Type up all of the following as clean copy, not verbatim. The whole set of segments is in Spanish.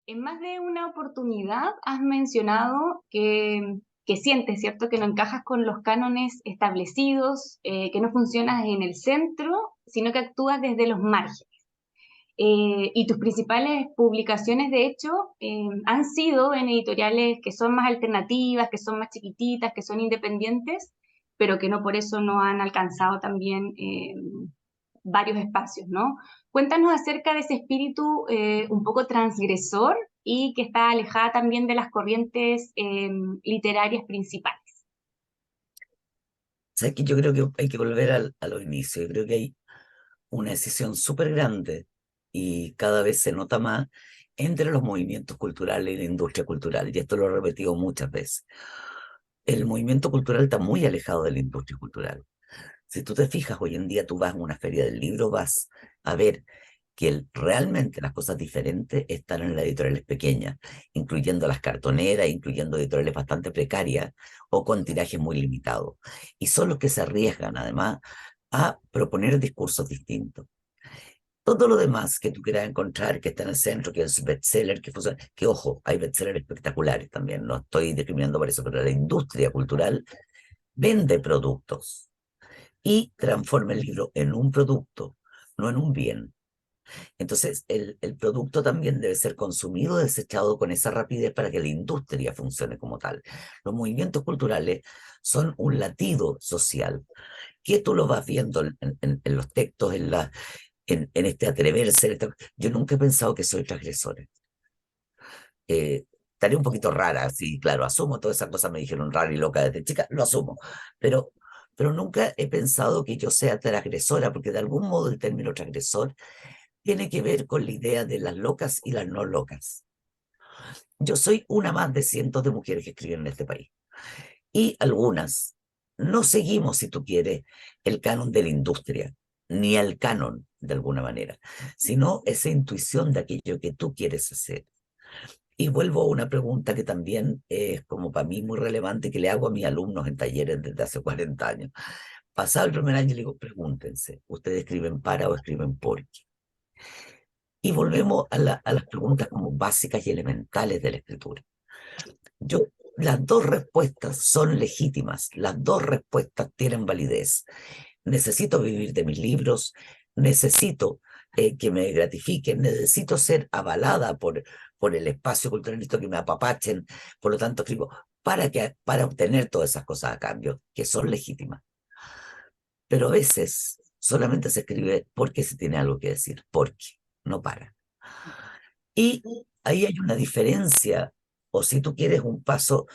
En más de una oportunidad has mencionado que sientes, ¿cierto?, que no encajas con los cánones establecidos, que no funcionas en el centro, sino que actúas desde los márgenes. Y tus principales publicaciones, de hecho, han sido en editoriales que son más alternativas, que son más chiquititas, que son independientes, pero que no por eso no han alcanzado también varios espacios, ¿no? Cuéntanos acerca de ese espíritu un poco transgresor y que está alejada también de las corrientes literarias principales. ¿Sabes qué? Yo creo que hay que volver a los inicios. Yo creo que hay una decisión súper grande y cada vez se nota más entre los movimientos culturales y la industria cultural. Y esto lo he repetido muchas veces. El movimiento cultural está muy alejado de la industria cultural. Si tú te fijas, hoy en día tú vas a una feria del libro, vas a ver que realmente las cosas diferentes están en las editoriales pequeñas, incluyendo las cartoneras, incluyendo editoriales bastante precarias o con tirajes muy limitados. Y son los que se arriesgan, además, a proponer discursos distintos. Todo lo demás que tú quieras encontrar, que está en el centro, que es bestseller, que funciona, que ojo, hay bestsellers espectaculares también, no estoy discriminando por eso, pero la industria cultural vende productos y transforma el libro en un producto, no en un bien. Entonces, el producto también debe ser consumido, desechado con esa rapidez para que la industria funcione como tal. Los movimientos culturales son un latido social, que tú lo vas viendo en los textos, en este atreverse. Yo nunca he pensado que soy transgresora. Estaría un poquito rara, sí, claro, asumo todas esas cosas, me dijeron rara y loca desde chica, lo asumo, pero, pero nunca he pensado que yo sea transgresora, porque de algún modo el término transgresor tiene que ver con la idea de las locas y las no locas. Yo soy una más de cientos de mujeres que escriben en este país. Y algunas no seguimos, si tú quieres, el canon de la industria, ni el canon, de alguna manera, sino esa intuición de aquello que tú quieres hacer. Y vuelvo a una pregunta que también es como para mí muy relevante, que le hago a mis alumnos en talleres desde hace 40 años. Pasado el primer año, le digo, pregúntense, ¿ustedes escriben para o escriben por qué? Y volvemos a las preguntas como básicas y elementales de la escritura. Yo, las dos respuestas son legítimas, las dos respuestas tienen validez. Necesito vivir de mis libros, necesito que me gratifiquen, necesito ser avalada por el espacio cultural, necesito que me apapachen, por lo tanto escribo para obtener todas esas cosas a cambio, que son legítimas. Pero a veces solamente se escribe porque se tiene algo que decir, porque, no para. Y ahí hay una diferencia, o si tú quieres un paso,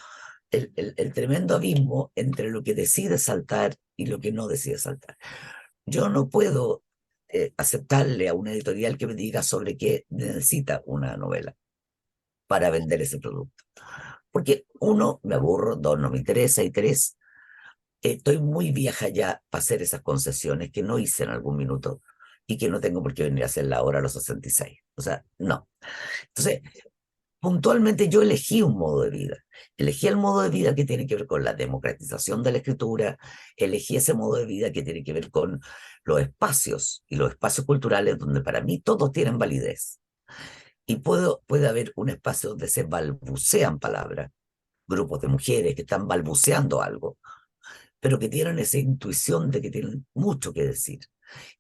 el tremendo abismo entre lo que decide saltar y lo que no decide saltar. Yo no puedo aceptarle a una editorial que me diga sobre qué necesita una novela para vender ese producto. Porque uno, me aburro, dos, no me interesa, y tres, estoy muy vieja ya para hacer esas concesiones que no hice en algún minuto y que no tengo por qué venir a hacerla ahora a los 66. O sea, no. Entonces, puntualmente yo elegí un modo de vida. Elegí el modo de vida que tiene que ver con la democratización de la escritura, elegí ese modo de vida que tiene que ver con los espacios y los espacios culturales donde para mí todos tienen validez. Y puede haber un espacio donde se balbucean palabras, grupos de mujeres que están balbuceando algo, pero que tienen esa intuición de que tienen mucho que decir.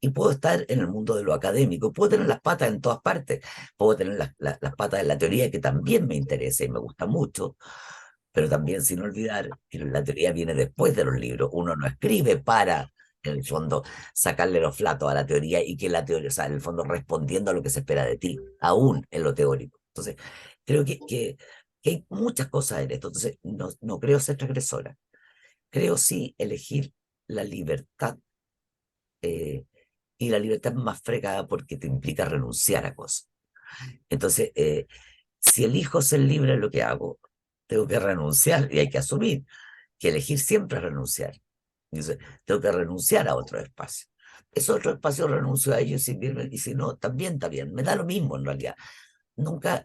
Y puedo estar en el mundo de lo académico, puedo tener las patas en todas partes, puedo tener las patas en la teoría que también me interesa y me gusta mucho, pero también sin olvidar que la teoría viene después de los libros. Uno no escribe para, en el fondo, sacarle los flatos a la teoría y que la teoría, o sea, en el fondo respondiendo a lo que se espera de ti, aún en lo teórico. Entonces, creo que hay muchas cosas en esto. Entonces, no creo ser transgresora. Creo sí elegir la libertad, eh, y la libertad más fregada porque te implica renunciar a cosas. Entonces, si elijo ser libre en lo que hago, tengo que renunciar y hay que asumir que elegir siempre es renunciar. Entonces, tengo que renunciar a otro espacio. Ese otro espacio renuncio a ellos y si no, también está bien. Me da lo mismo en realidad. Nunca,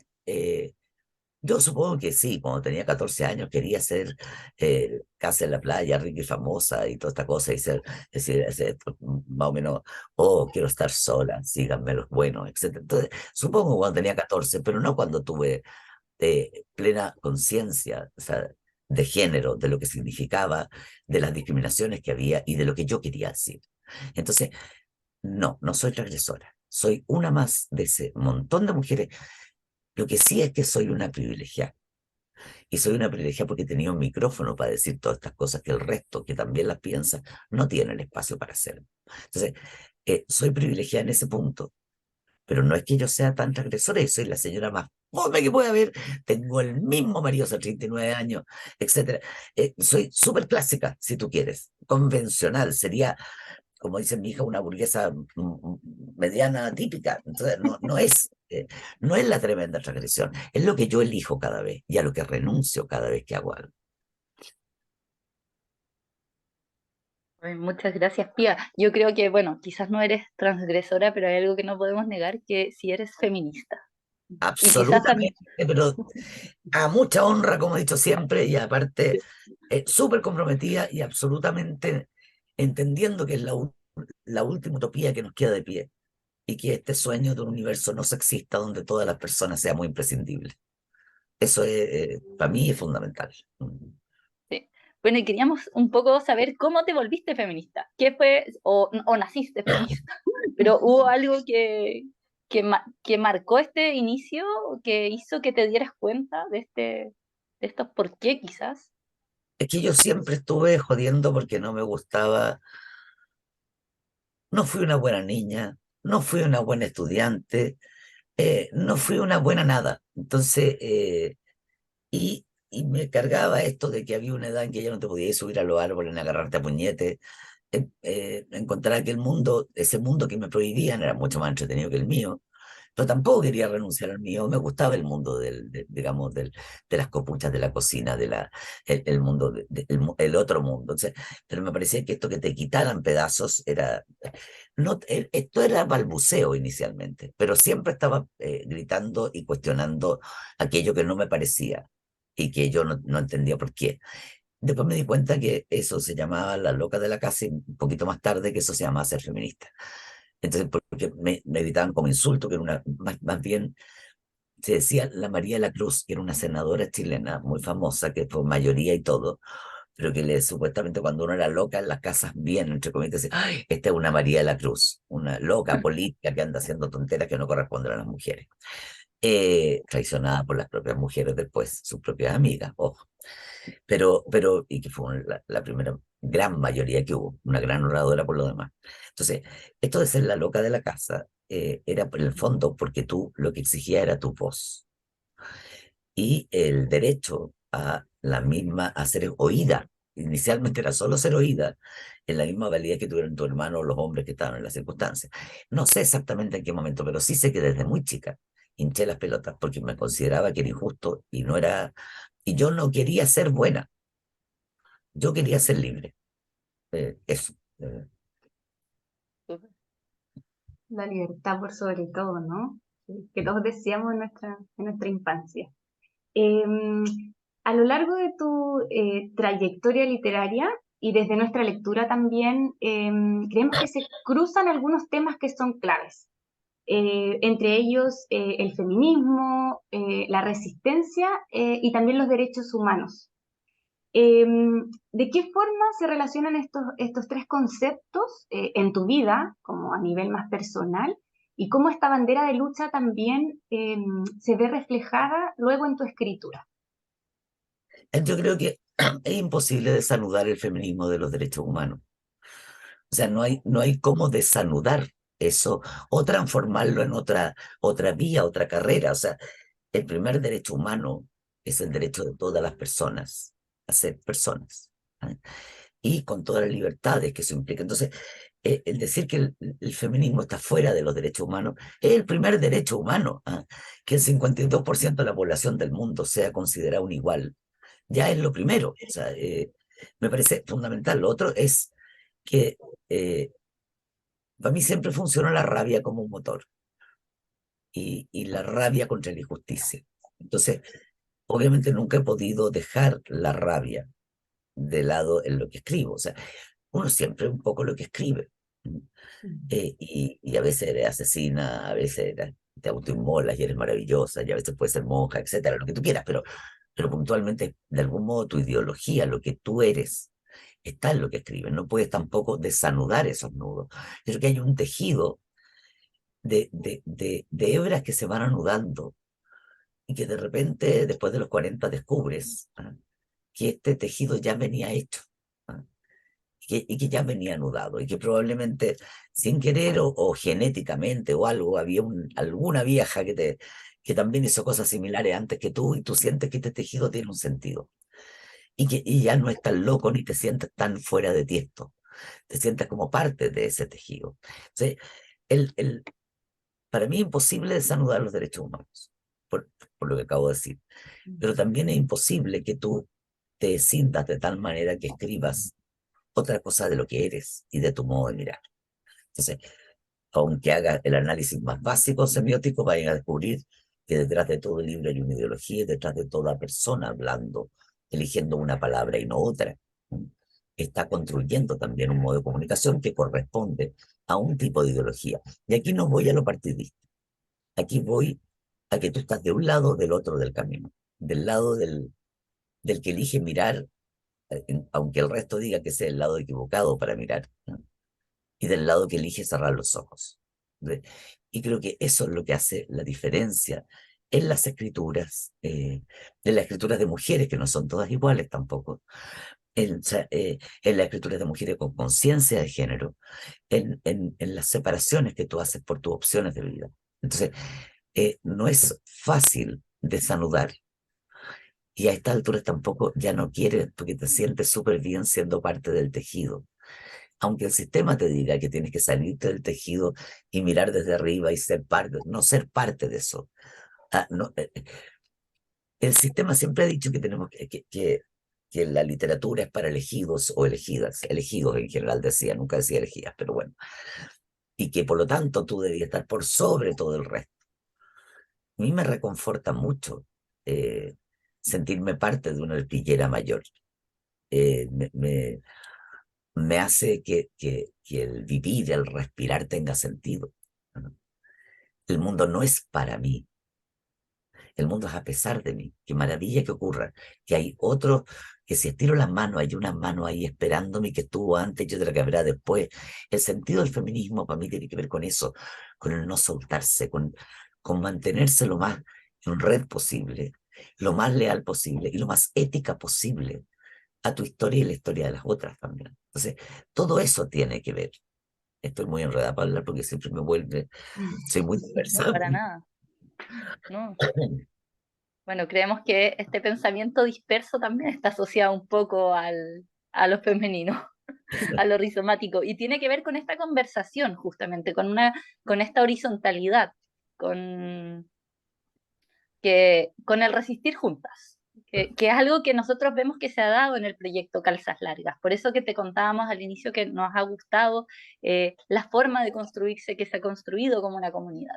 Yo supongo que sí, cuando tenía 14 años quería ser casa en la playa, rica y famosa y toda esta cosa, y ser, más o menos, oh, quiero estar sola, síganme los buenos, etcétera. Entonces, supongo cuando tenía 14, pero no cuando tuve plena conciencia, o sea, de género, de lo que significaba, de las discriminaciones que había y de lo que yo quería decir. Entonces, no, no soy transgresora. Soy una más de ese montón de mujeres. Lo que sí es que soy una privilegiada. Y soy una privilegiada porque he tenido un micrófono para decir todas estas cosas que el resto, que también las piensa, no tiene el espacio para hacer. Entonces, soy privilegiada en ese punto, pero no es que yo sea tan transgresora y soy la señora más fome que puede haber. Tengo el mismo marido hace 39 años, etcétera. Soy súper clásica, si tú quieres, convencional. Sería, como dice mi hija, una burguesa mediana típica. Entonces, no es la tremenda transgresión, es lo que yo elijo cada vez y a lo que renuncio cada vez que hago algo. Ay, muchas gracias, Pía. Yo creo que, bueno, quizás no eres transgresora, pero hay algo que no podemos negar, que si eres feminista. Y quizás también, Absolutamente, pero a mucha honra, como he dicho siempre, y aparte, súper comprometida y absolutamente entendiendo que es la última utopía que nos queda de pie y que este sueño de un universo no sexista donde todas las personas seamos imprescindibles. Eso es, para mí es fundamental. sí. Bueno, y queríamos un poco saber cómo te volviste feminista. ¿Qué fue, o naciste feminista? Pero hubo algo que marcó este inicio, que hizo que te dieras cuenta de estos por qué quizás. Es que yo siempre estuve jodiendo porque no me gustaba, no fui una buena niña, no fui una buena estudiante, no fui una buena nada. Entonces, y me cargaba esto de que había una edad en que ya no te podías subir a los árboles ni agarrarte a puñetes. Encontrar que el mundo, ese mundo que me prohibían era mucho más entretenido que el mío, pero tampoco quería renunciar al mío. Me gustaba el mundo digamos, de las copuchas de la cocina, el mundo, el otro mundo. O sea, pero me parecía que esto que te quitaran pedazos era, no, esto era balbuceo inicialmente, pero siempre estaba gritando y cuestionando aquello que no me parecía y que yo no entendía por qué. Después me di cuenta que eso se llamaba la loca de la casa y un poquito más tarde que eso se llamaba ser feminista. Entonces, porque me evitaban como insulto, que era más bien se decía la María de la Cruz, que era una senadora chilena muy famosa, que fue mayoría y todo, pero que supuestamente cuando uno era loca en las casas bien, entre comillas, decía, "Ay, esta es una María de la Cruz, una loca política que anda haciendo tonteras que no corresponden a las mujeres. Traicionada por las propias mujeres después, sus propias amigas, ojo. Y que fue la primera gran mayoría que hubo, una gran oradora por lo demás. Entonces, esto de ser la loca de la casa era por el fondo porque tú lo que exigía era tu voz y el derecho a la misma, a ser oída. Inicialmente era solo ser oída, en la misma validez que tuvieron tu hermano o los hombres que estaban en las circunstancias. No sé exactamente en qué momento, pero sí sé que desde muy chica hinché las pelotas porque me consideraba que era injusto y no era, y yo no quería ser buena, yo quería ser libre. Eso. La libertad por sobre todo, ¿no? Que todos deseamos en nuestra infancia. Eh, a lo largo de tu trayectoria literaria y desde nuestra lectura también, creemos que se cruzan algunos temas que son claves. Entre ellos el feminismo, la resistencia y también los derechos humanos. ¿De qué forma se relacionan estos tres conceptos en tu vida, como a nivel más personal, y cómo esta bandera de lucha también se ve reflejada luego en tu escritura? Yo creo que es imposible desanudar el feminismo de los derechos humanos. O sea, no hay cómo desanudar eso o transformarlo en otra vía, otra carrera. O sea, el primer derecho humano es el derecho de todas las personas a ser personas. ¿Eh? Y con todas las libertades que eso implica. Entonces, el decir que el feminismo está fuera de los derechos humanos es el primer derecho humano. ¿Ah? Que el 52% de la población del mundo sea considerado un igual. Ya es lo primero. O sea, me parece fundamental. Lo otro es que eh, para mí siempre funcionó la rabia como un motor y la rabia contra la injusticia. Entonces, obviamente nunca he podido dejar la rabia de lado en lo que escribo. O sea, uno siempre un poco lo que escribe. Y a veces eres asesina, a veces te autoinmolas y eres maravillosa, y a veces puedes ser monja, etcétera, lo que tú quieras, pero puntualmente, de algún modo, tu ideología, lo que tú eres, está en lo que escribes. No puedes tampoco desanudar esos nudos. Yo creo que hay un tejido de hebras que se van anudando y que de repente, después de los 40, descubres que este tejido ya venía hecho. ¿Ah? Y que ya venía anudado y que probablemente sin querer o genéticamente o algo, había alguna vieja que también hizo cosas similares antes que tú y tú sientes que este tejido tiene un sentido y ya no es tan loco ni te sientes tan fuera de ti esto, te sientes como parte de ese tejido. Entonces, el, el, para mí es imposible desanudar los derechos humanos, por lo que acabo de decir, pero también es imposible que tú te sientas de tal manera que escribas otra cosa de lo que eres y de tu modo de mirar. Entonces, aunque hagas el análisis más básico semiótico, vayan a descubrir que detrás de todo libro hay una ideología y detrás de toda persona hablando, eligiendo una palabra y no otra. Está construyendo también un modo de comunicación que corresponde a un tipo de ideología. Y aquí no voy a lo partidista. Aquí voy a que tú estás de un lado o del otro del camino, del lado del que elige mirar, aunque el resto diga que sea el lado equivocado para mirar, ¿no? Y del lado que elige cerrar los ojos. Y creo que eso es lo que hace la diferencia en las escrituras, en las escrituras de mujeres, que no son todas iguales tampoco, en las escrituras de mujeres con conciencia de género, en las separaciones que tú haces por tus opciones de vida. Entonces, no es fácil desanudar. Y a estas alturas tampoco ya no quieres porque te sientes súper bien siendo parte del tejido. Aunque el sistema te diga que tienes que salirte del tejido y mirar desde arriba y ser parte, no ser parte de eso. No, el sistema siempre ha dicho que tenemos que la literatura es para elegidos o elegidas, elegidos en general decía, nunca decía elegidas, pero bueno, y que por lo tanto tú debías estar por sobre todo el resto. A mí me reconforta mucho sentirme parte de una arpillera mayor. Eh, me, me, me hace que el vivir, el respirar tenga sentido, ¿no? El mundo no es para mí, el mundo es a pesar de mí. Qué maravilla que ocurra, que hay otro, que si estiro las manos, hay una mano ahí esperándome que estuvo antes y otra que habrá después. El sentido del feminismo para mí tiene que ver con eso, con el no soltarse, con mantenerse lo más en red posible, lo más leal posible y lo más ética posible a tu historia y la historia de las otras también. Entonces, todo eso tiene que ver. Estoy muy enredada para hablar porque siempre me vuelve, soy muy No, diversa. para nada. No. Bueno, creemos que este pensamiento disperso también está asociado un poco a lo femenino, a lo rizomático, y tiene que ver con esta conversación, justamente, con esta horizontalidad, con, con el resistir juntas, que es algo que nosotros vemos que se ha dado en el proyecto Calzas Largas. Por eso que te contábamos al inicio que nos ha gustado la forma de construirse que se ha construido como una comunidad.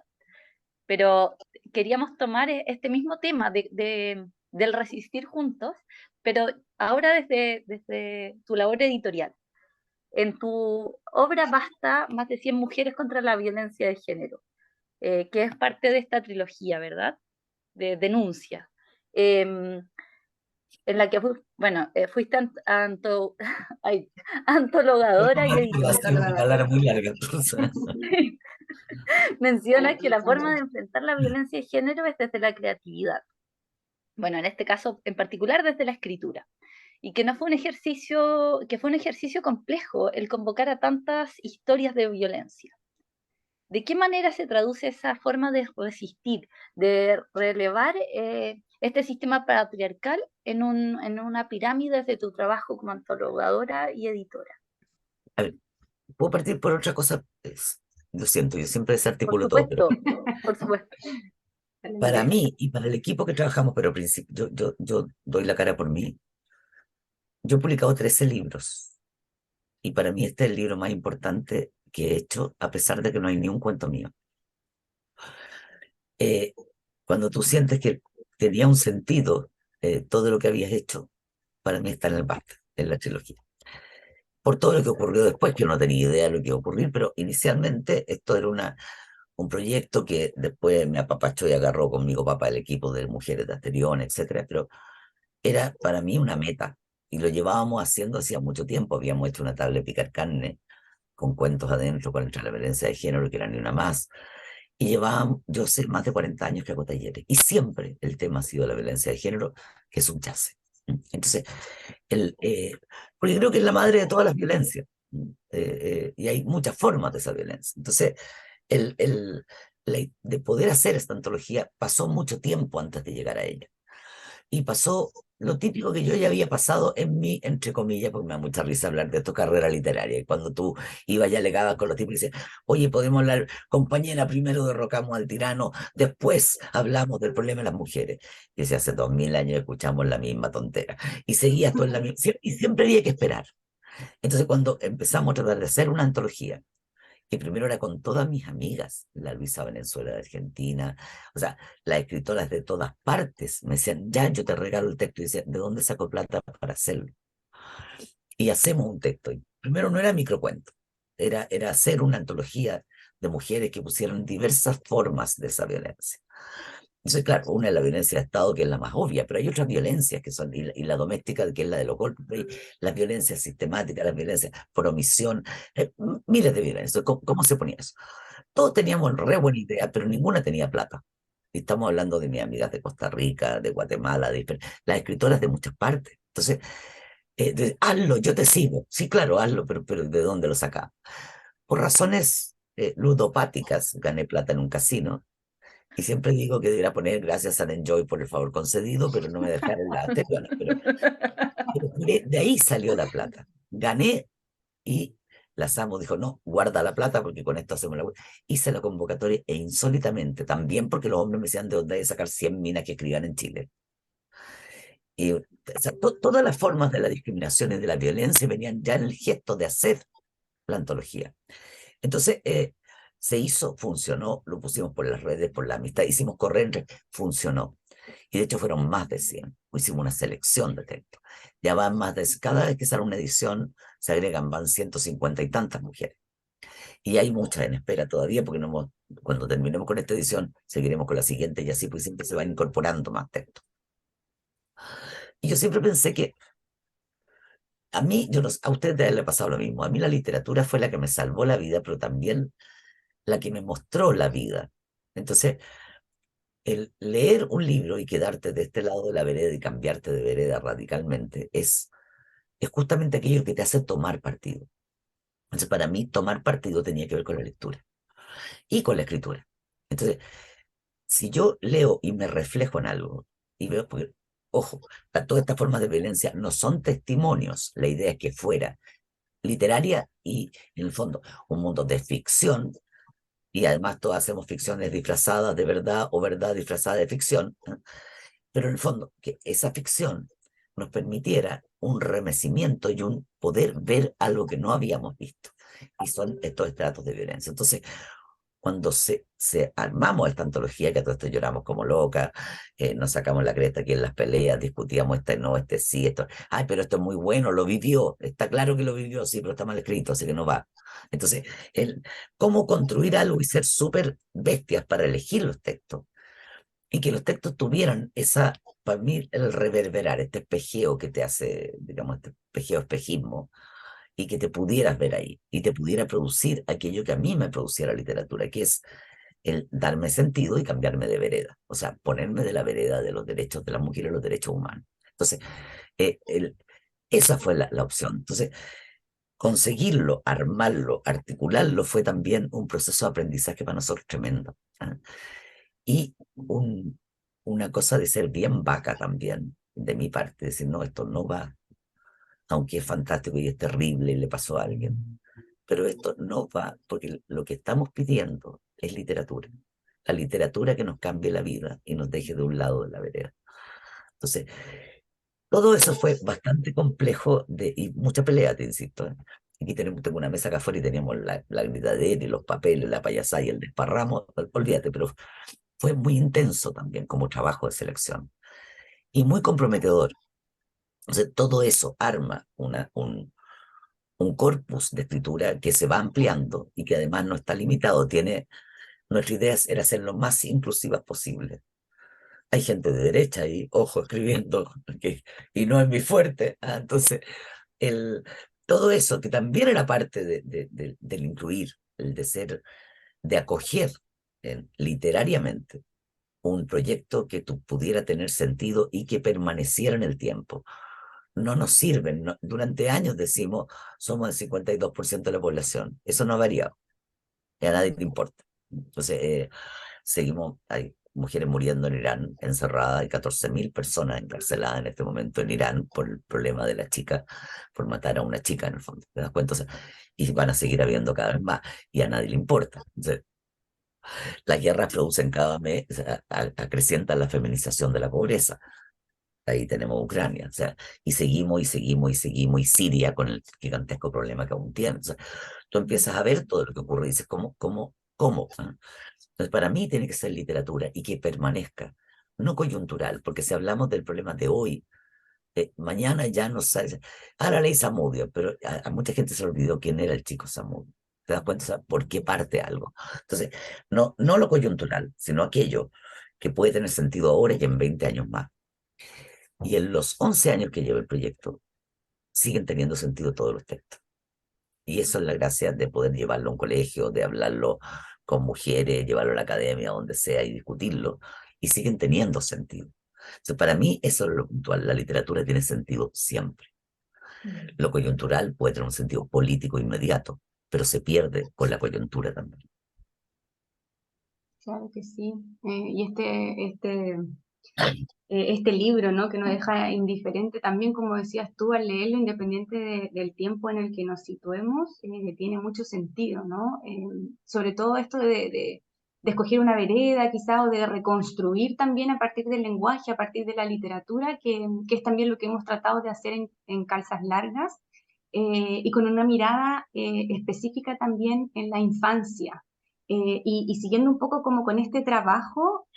Pero queríamos tomar este mismo tema del resistir juntos, pero ahora desde tu labor editorial. En tu obra basta más de 100 mujeres contra la violencia de género, que es parte de esta trilogía, ¿verdad? De denuncia. En la que, bueno, fuiste ay, antologadora y Va a editora. ser una palabra muy larga, entonces. Menciona que la forma de enfrentar la violencia de género es desde la creatividad. Bueno, en este caso en particular desde la escritura. Y que no fue un ejercicio, que fue un ejercicio complejo el convocar a tantas historias de violencia. ¿De qué manera se traduce esa forma de resistir, de relevar este sistema patriarcal en una pirámide de tu trabajo como antologadora y editora? A ver, puedo partir por otra cosa. Lo siento, yo siempre Por desarticulo todo, pero supuesto, por supuesto. para mí y para el equipo que trabajamos, pero al principio, yo doy la cara por mí. Yo he publicado 13 libros y para mí este es el libro más importante que he hecho, a pesar de que no hay ni un cuento mío. Eh, Cuando tú sientes que tenía un sentido todo lo que habías hecho para mí está en el BART, en la trilogía. Por todo lo que ocurrió después, que yo no tenía idea de lo que iba a ocurrir, pero inicialmente esto era un proyecto que después me apapachó y agarró conmigo papá el equipo de mujeres de Asterión, etcétera, pero era para mí una meta y lo llevábamos haciendo hacía mucho tiempo. Habíamos hecho una tabla de picar carne con cuentos adentro contra la violencia de género, que era ni una más. Y llevábamos, yo sé, más de 40 años que hago talleres. Y siempre el tema ha sido la violencia de género, que subyace. Entonces, porque creo que es la madre de todas las violencias. Y hay muchas formas de esa violencia. Entonces, el, el, de poder hacer esta antología pasó mucho tiempo antes de llegar a ella. Y pasó lo típico que yo ya había pasado en mi, entre comillas, porque me da mucha risa hablar de tu carrera literaria. Y cuando tú ibas ya legada con los tipos y decías, oye, podemos hablar, compañera, primero derrocamos al tirano, después hablamos del problema de las mujeres. Y decía, hace 2000 años escuchamos la misma tontera. Y seguías tú en la misma, y siempre había que esperar. Entonces, cuando empezamos a tratar de hacer una antología, que primero era con todas mis amigas, la Luisa Valenzuela de Argentina, o sea, las escritoras de todas partes, me decían, ya, yo te regalo el texto, y decían, ¿de dónde saco plata para hacerlo? Y hacemos un texto. Y primero no era microcuento, era hacer una antología de mujeres que pusieran diversas formas de esa violencia. Entonces, claro, una es la violencia de Estado, que es la más obvia, pero hay otras violencias que son, y la doméstica, que es la de los golpes, las violencias sistemáticas, las violencias por omisión, miles de violencias. ¿Cómo se ponía eso? Todos teníamos re buena idea, pero ninguna tenía plata. Y estamos hablando de mis amigas de Costa Rica, de Guatemala, las escritoras de muchas partes. Entonces, hazlo, yo te sigo. Sí, claro, hazlo, pero ¿de dónde lo sacamos? Por razones ludopáticas, gané plata en un casino. Y siempre digo que debería poner gracias a Enjoy por el favor concedido, pero no me dejaron la anterior. Pero de ahí salió la plata. Gané y la SAMU dijo, no, guarda la plata porque con esto hacemos la... Hice la convocatoria e insólitamente, también porque los hombres me decían de dónde hay que sacar 100 minas que escriban en Chile. Y o sea, todas las formas de la discriminación y de la violencia venían ya en el gesto de hacer la antología. Entonces, se hizo, funcionó, lo pusimos por las redes, por la amistad, hicimos correr, funcionó. Y de hecho fueron más de 100. Hicimos una selección de textos. Ya van más de, cada vez que sale una edición, se agregan, van 150 y tantas mujeres. Y hay muchas en espera todavía, porque no hemos, cuando terminemos con esta edición, seguiremos con la siguiente y así, pues siempre se van incorporando más textos. Y yo siempre pensé que a mí, yo no, a ustedes les ha pasado lo mismo, a mí la literatura fue la que me salvó la vida, pero también la que me mostró la vida. Entonces, el leer un libro y quedarte de este lado de la vereda y cambiarte de vereda radicalmente es justamente aquello que te hace tomar partido. Entonces, para mí, tomar partido tenía que ver con la lectura y con la escritura. Entonces, si yo leo y me reflejo en algo, y veo, porque, ojo, todas estas formas de violencia no son testimonios, la idea es que fuera literaria y, en el fondo, un mundo de ficción, y además todos hacemos ficciones disfrazadas de verdad o verdad disfrazada de ficción, ¿eh? Pero en el fondo, que esa ficción nos permitiera un remecimiento y un poder ver algo que no habíamos visto, y son estos estratos de violencia. Entonces, cuando se armamos esta antología, que a todo esto lloramos como locas, nos sacamos la cresta aquí en las peleas, discutíamos este no, este sí, esto, ay, pero esto es muy bueno, lo vivió, está claro que lo vivió, sí, pero está mal escrito, así que no va. Entonces, cómo construir algo y ser súper bestias para elegir los textos, y que los textos tuvieran esa, para mí, el reverberar, este espejeo que te hace, digamos, este espejeo, espejismo, y que te pudieras ver ahí, y te pudiera producir aquello que a mí me producía la literatura, que es el darme sentido y cambiarme de vereda, o sea, ponerme de la vereda de los derechos de las mujeres y los derechos humanos. Entonces, eh, el, esa fue la opción. Entonces, conseguirlo, armarlo, articularlo fue también un proceso de aprendizaje para nosotros tremendo. ¿Ah? Y una cosa de ser bien vaca también, de mi parte, decir, no, esto no va, aunque es fantástico y es terrible y le pasó a alguien, pero esto no va, porque lo que estamos pidiendo es literatura, la literatura que nos cambie la vida y nos deje de un lado de la vereda. Entonces, todo eso fue bastante complejo y mucha pelea, te insisto. ¿Eh? Aquí tengo una mesa acá afuera y teníamos la gritadera y los papeles, la payasada y el desparramo, olvídate, pero fue muy intenso también como trabajo de selección. y muy comprometedor. Entonces, todo eso arma un corpus de escritura que se va ampliando y que además no está limitado. Nuestra idea era ser lo más inclusivas posible. Hay gente de derecha y, ojo, escribiendo, y no es mi fuerte. Entonces, el, todo eso, que también era parte del incluir, el de acoger literariamente un proyecto que pudiera tener sentido y que permaneciera en el tiempo. No nos sirven. Durante años decimos, somos el 52% de la población. Eso no ha variado. Y a nadie le importa. Entonces, seguimos, hay mujeres muriendo en Irán, encerradas, hay 14.000 personas encarceladas en este momento en Irán por el problema de la chica, por matar a una chica en el fondo, ¿te das cuenta? O sea, y van a seguir habiendo cada vez más, y a nadie le importa. Entonces, las guerras producen cada mes, o sea, acrecientan la feminización de la pobreza. Ahí tenemos Ucrania, o sea, y seguimos y seguimos y seguimos, y Siria con el gigantesco problema que aún tiene. O sea, tú empiezas a ver todo lo que ocurre y dices, ¿cómo? Entonces, para mí tiene que ser literatura y que permanezca, no coyuntural, porque si hablamos del problema de hoy, mañana ya no sale. Ahora leí Zamudio, pero a mucha gente se le olvidó quién era el chico Zamudio. ¿Te das cuenta? O sea, ¿por qué parte algo? Entonces, no lo coyuntural, sino aquello que puede tener sentido ahora y en 20 años más. Y en los 11 años que lleva el proyecto, siguen teniendo sentido todos los textos. Y eso es la gracia de poder llevarlo a un colegio, de hablarlo con mujeres, llevarlo a la academia, donde sea, y discutirlo. Y siguen teniendo sentido. Entonces, para mí, eso es lo puntual. La literatura tiene sentido siempre. Lo coyuntural puede tener un sentido político inmediato, pero se pierde con la coyuntura también. Claro que sí. Y este libro, ¿no? Que nos deja indiferente también, como decías tú, al leerlo, independiente del tiempo en el que nos situemos, tiene mucho sentido, ¿no? Sobre todo esto de escoger una vereda, quizá, o de reconstruir también a partir del lenguaje, a partir de la literatura, que es también lo que hemos tratado de hacer en Calzas Largas, y con una mirada específica también en la infancia. Y siguiendo un poco como con este trabajo,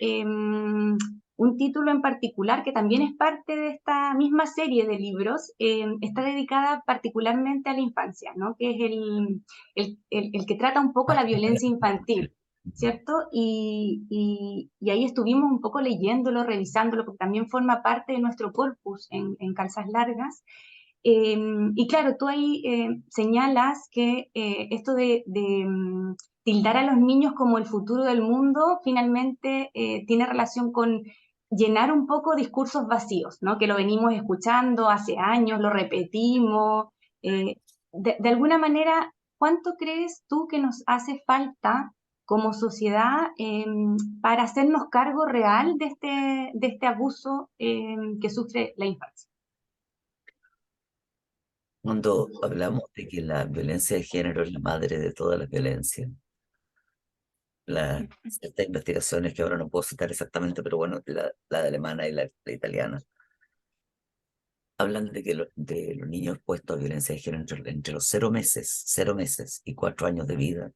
un título en particular que también es parte de esta misma serie de libros, está dedicada particularmente a la infancia, ¿no? Que es el que trata un poco la violencia infantil, ¿cierto? Y ahí estuvimos un poco leyéndolo, revisándolo, porque también forma parte de nuestro corpus en Calzas Largas. Y claro, tú ahí señalas que esto de tildar a los niños como el futuro del mundo finalmente tiene relación con llenar un poco discursos vacíos, ¿no? Que lo venimos escuchando hace años, lo repetimos. De alguna manera, ¿cuánto crees tú que nos hace falta como sociedad para hacernos cargo real de este abuso que sufre la infancia? Cuando hablamos de que la violencia de género es la madre de toda la violencia, ciertas investigaciones que ahora no puedo citar exactamente, pero bueno, la de alemana y la italiana, hablan de que de los niños expuestos a violencia de género entre los 0 meses y 4 años de vida,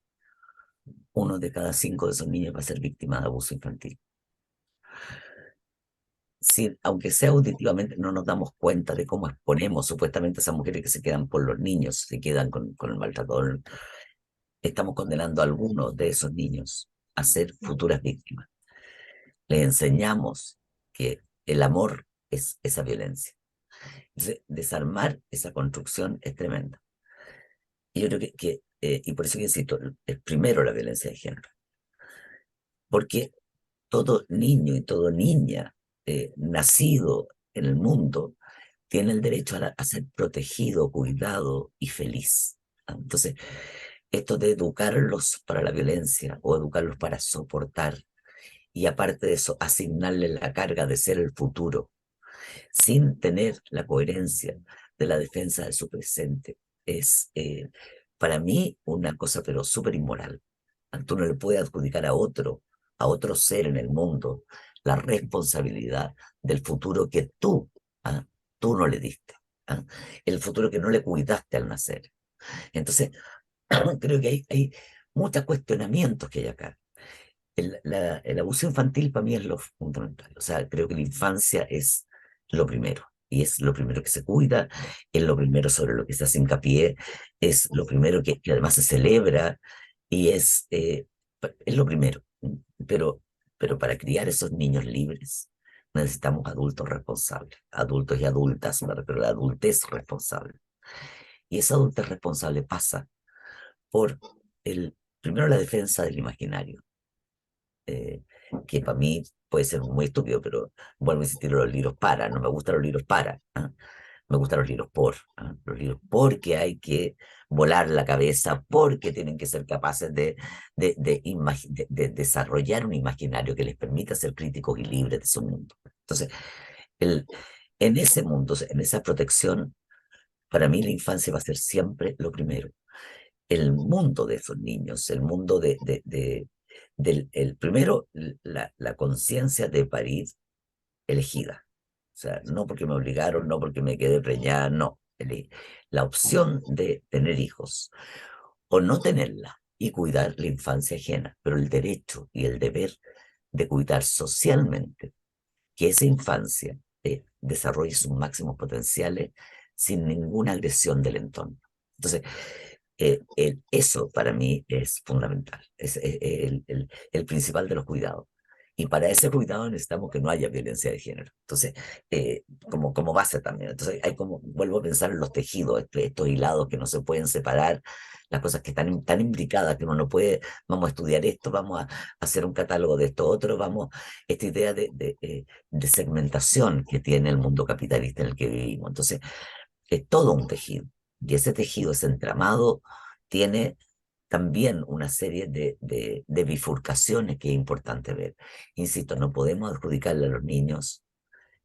1 de cada 5 de esos niños va a ser víctima de abuso infantil. Sí, aunque sea auditivamente, no nos damos cuenta de cómo exponemos supuestamente a esas mujeres que se quedan por los niños, se quedan con el maltratador. Estamos condenando a algunos de esos niños a ser futuras víctimas. Les enseñamos que el amor es esa violencia. Entonces, desarmar esa construcción es tremenda. Y yo creo y por eso que insisto, es primero la violencia de género. Porque todo niño y toda niña nacido en el mundo tiene el derecho a ser protegido, cuidado y feliz. Entonces, esto de educarlos para la violencia o educarlos para soportar y aparte de eso, asignarle la carga de ser el futuro sin tener la coherencia de la defensa de su presente es para mí una cosa pero súper inmoral. Tú no le puedes adjudicar a otro ser en el mundo, la responsabilidad del futuro que tú no le diste, ¿ah? El futuro que no le cuidaste al nacer. Entonces, creo que hay muchos cuestionamientos que hay acá. El abuso infantil para mí es lo fundamental. O sea, creo que la infancia es lo primero. Y es lo primero que se cuida, es lo primero sobre lo que se hace hincapié, es lo primero que además se celebra y es lo primero. Pero, pero para criar esos niños libres necesitamos adultos responsables, adultos y adultas, me refiero a la adultez responsable. Y esa adultez responsable pasa por primero la defensa del imaginario, que para mí puede ser muy estúpido, pero vuelvo a insistir, los libros para, no me gustan los libros para, ¿ah? Me gustan los libros los libros porque hay que volar la cabeza, porque tienen que ser capaces de desarrollar un imaginario que les permita ser críticos y libres de su mundo. Entonces, el, en ese mundo, en esa protección, para mí la infancia va a ser siempre lo primero. El mundo de esos niños, el mundo primero, la conciencia de parir elegida. O sea, no porque me obligaron, no porque me quedé preñada, no. La opción de tener hijos o no tenerla y cuidar la infancia ajena, pero el derecho y el deber de cuidar socialmente que esa infancia desarrolle sus máximos potenciales sin ninguna agresión del entorno. Entonces, eso para mí es fundamental, es el principal de los cuidados. Y para ese cuidado necesitamos que no haya violencia de género. Entonces, como base también. Entonces, vuelvo a pensar en los tejidos, estos hilados que no se pueden separar, las cosas que están tan imbricadas que uno no puede, vamos a estudiar esto, vamos a hacer un catálogo de esto otro, esta idea de segmentación que tiene el mundo capitalista en el que vivimos. Entonces, es todo un tejido. Y ese tejido, ese entramado, tiene también una serie de bifurcaciones que es importante ver. Insisto, no podemos adjudicarle a los niños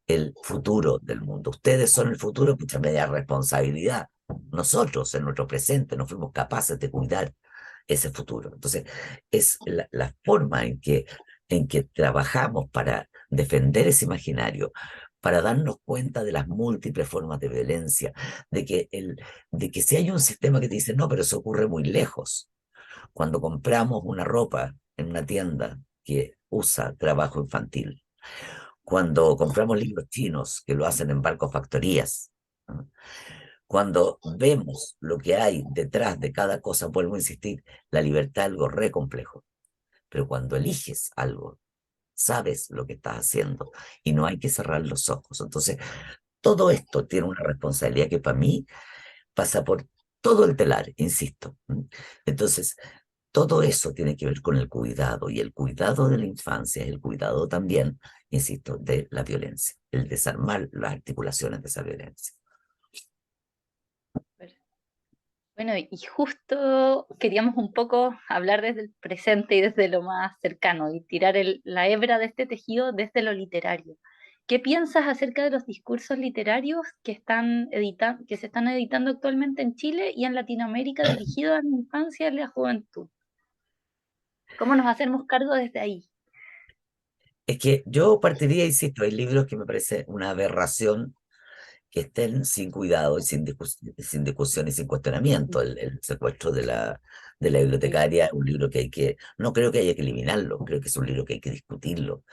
el futuro del mundo. Ustedes son el futuro, mucha media responsabilidad. Nosotros, en nuestro presente, no fuimos capaces de cuidar ese futuro. Entonces, es la forma en que trabajamos para defender ese imaginario, para darnos cuenta de las múltiples formas de violencia, de que si hay un sistema que te dice, no, pero eso ocurre muy lejos. Cuando compramos una ropa en una tienda que usa trabajo infantil, cuando compramos libros chinos que lo hacen en barcos factorías, ¿no? Cuando vemos lo que hay detrás de cada cosa, vuelvo a insistir, la libertad es algo re complejo, pero cuando eliges algo, sabes lo que estás haciendo y no hay que cerrar los ojos. Entonces, todo esto tiene una responsabilidad que para mí pasa por todo el telar, insisto. Entonces, todo eso tiene que ver con el cuidado, y el cuidado de la infancia es el cuidado también, insisto, de la violencia, el desarmar las articulaciones de esa violencia. Bueno, y justo queríamos un poco hablar desde el presente y desde lo más cercano y tirar la hebra de este tejido desde lo literario. ¿Qué piensas acerca de los discursos literarios que se están editando actualmente en Chile y en Latinoamérica dirigidos a la infancia y a la juventud? ¿Cómo nos hacemos cargo desde ahí? Es que yo partiría, insisto, hay libros que me parece una aberración que estén sin cuidado y sin discusión y sin cuestionamiento. El secuestro de la bibliotecaria es un libro no creo que haya que eliminarlo, creo que es un libro que hay que discutirlo.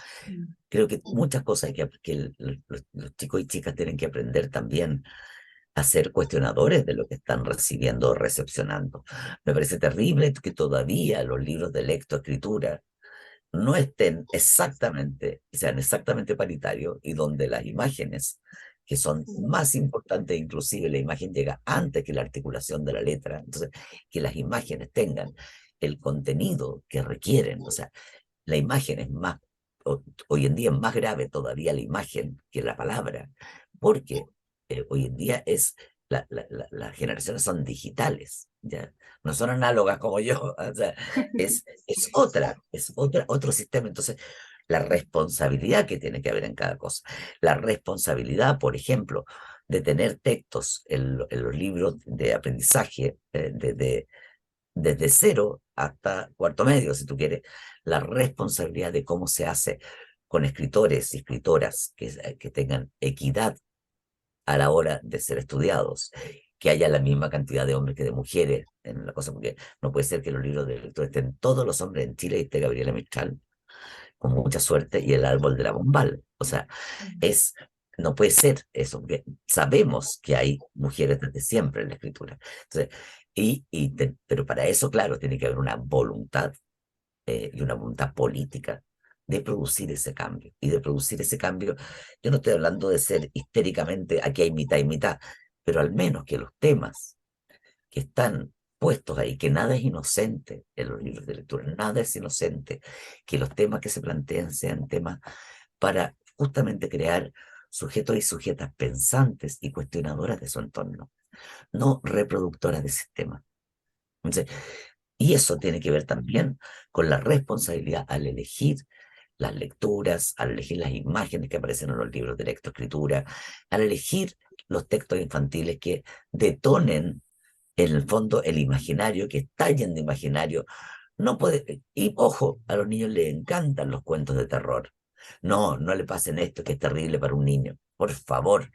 Creo que muchas cosas que los chicos y chicas tienen que aprender también a ser cuestionadores de lo que están recibiendo o recepcionando. Me parece terrible que todavía los libros de lectoescritura no sean exactamente paritarios, y donde las imágenes, que son más importantes, inclusive la imagen llega antes que la articulación de la letra, entonces que las imágenes tengan el contenido que requieren. O sea, la imagen es más, hoy en día es más grave todavía la imagen que la palabra, porque hoy en día las generaciones son digitales, ¿ya? No son análogas como yo, o sea, otro sistema. Entonces, la responsabilidad que tiene que haber en cada cosa, la responsabilidad, por ejemplo, de tener textos en los libros de aprendizaje, desde cero hasta cuarto medio, si tú quieres, la responsabilidad de cómo se hace con escritores y escritoras que tengan equidad a la hora de ser estudiados, que haya la misma cantidad de hombres que de mujeres en la cosa, porque no puede ser que los libros de lectura estén todos los hombres en Chile y esté Gabriela Mistral, con mucha suerte, y el árbol de la Bombal. O sea, es no puede ser eso, porque sabemos que hay mujeres desde siempre en la escritura. Entonces, pero para eso, claro, tiene que haber una voluntad y una voluntad política de producir ese cambio. Y de producir ese cambio, yo no estoy hablando de ser histéricamente, aquí hay mitad y mitad, pero al menos que los temas que están puestos ahí, que nada es inocente en los libros de lectura, nada es inocente, que los temas que se plantean sean temas para justamente crear sujetos y sujetas pensantes y cuestionadoras de su entorno, no reproductoras de sistemas. Entonces, y eso tiene que ver también con la responsabilidad al elegir las lecturas, al elegir las imágenes que aparecen en los libros de lectoescritura, al elegir los textos infantiles que detonen en el fondo el imaginario, que estallen de imaginario. No puede, y ojo, a los niños les encantan los cuentos de terror. No, no le pasen esto que es terrible para un niño. Por favor,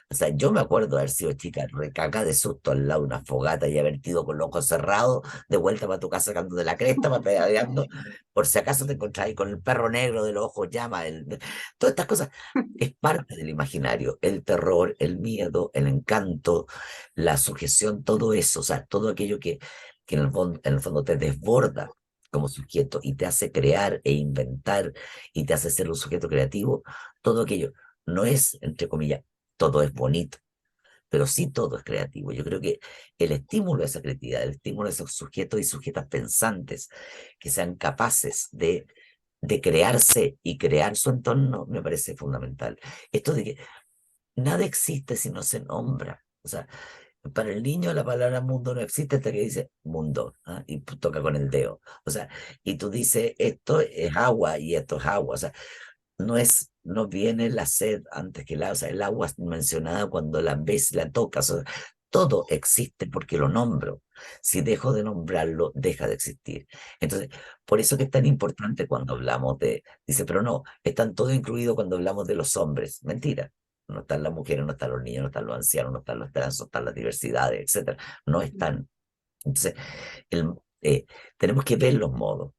o sea, yo me acuerdo de haber sido chica recaca de susto al lado de una fogata y haber ido con los ojos cerrados, de vuelta para tu casa sacando de la cresta, pedaleando, por si acaso te encontrás ahí con el perro negro de los ojos llama, todas estas cosas. Es parte del imaginario, el terror, el miedo, el encanto, la sujeción, todo eso, o sea, todo aquello que en el fondo te desborda como sujeto y te hace crear e inventar y te hace ser un sujeto creativo, todo aquello no es, entre comillas, todo es bonito, pero sí todo es creativo. Yo creo que el estímulo a esa creatividad, el estímulo a esos sujetos y sujetas pensantes que sean capaces de crearse y crear su entorno, me parece fundamental. Esto de que nada existe si no se nombra. O sea, para el niño la palabra mundo no existe hasta que dice mundo, ¿ah? Y toca con el dedo. O sea, y tú dices, esto es agua y esto es agua. O sea, no viene la sed antes que o sea, el agua es mencionada cuando la ves y la tocas. O sea, todo existe porque lo nombro. Si dejo de nombrarlo, deja de existir. Entonces, por eso que es tan importante cuando hablamos dice, pero no, están todo incluido cuando hablamos de los hombres. Mentira. No están las mujeres, no están los niños, no están los ancianos, no están los trans, no están las diversidades, etcétera. No están. Entonces, el, eh, tenemos que ver los modos.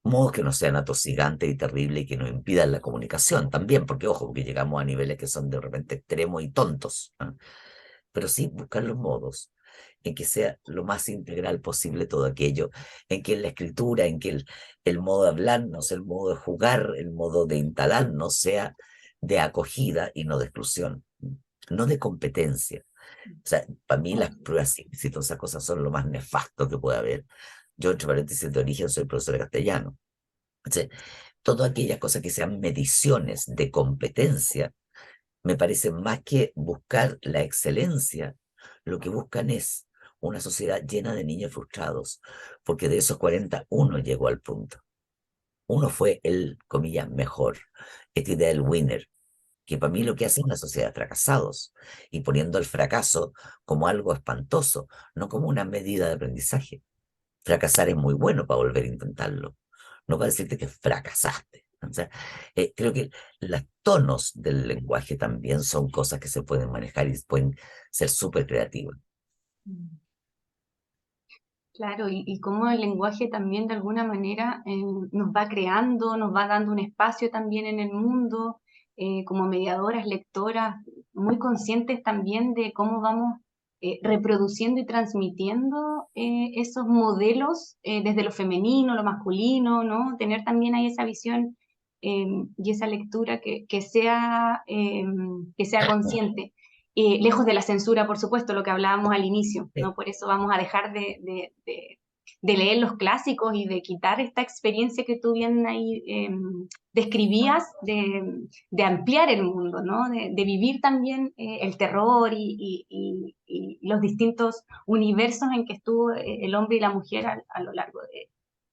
Modos que no sean atosigantes y terribles y que nos impidan la comunicación también, porque ojo, porque llegamos a niveles que son de repente extremos y tontos, ¿ah? Pero sí buscar los modos en que sea lo más integral posible todo aquello, en que la escritura, en que el modo de hablarnos, el modo de jugar, el modo de instalarnos sea de acogida y no de exclusión, no de competencia. O sea, para mí las pruebas y todas esas cosas son lo más nefasto que puede haber. Yo, entre paréntesis, de origen soy profesor de castellano. Entonces, todas aquellas cosas que sean mediciones de competencia, me parece más que buscar la excelencia, lo que buscan es una sociedad llena de niños frustrados, porque de esos 40, uno llegó al punto. Uno fue el, comillas, mejor. Esta idea del winner, que para mí lo que hace es una sociedad de fracasados y poniendo el fracaso como algo espantoso, no como una medida de aprendizaje. Fracasar es muy bueno para volver a intentarlo, no para decirte que fracasaste. O sea, creo que los tonos del lenguaje también son cosas que se pueden manejar y pueden ser súper creativas. Claro, y cómo el lenguaje también de alguna manera nos va creando, nos va dando un espacio también en el mundo, como mediadoras, lectoras, muy conscientes también de cómo vamos reproduciendo y transmitiendo esos modelos desde lo femenino, lo masculino, ¿no? Tener también ahí esa visión eh, y esa lectura que sea consciente. Lejos de la censura, por supuesto, lo que hablábamos al inicio, Sí, ¿no? Por eso vamos a dejar de leer los clásicos y de quitar esta experiencia que tú bien ahí describías, de ampliar el mundo, ¿no? De vivir también el terror y los distintos universos en que estuvo el hombre y la mujer a lo largo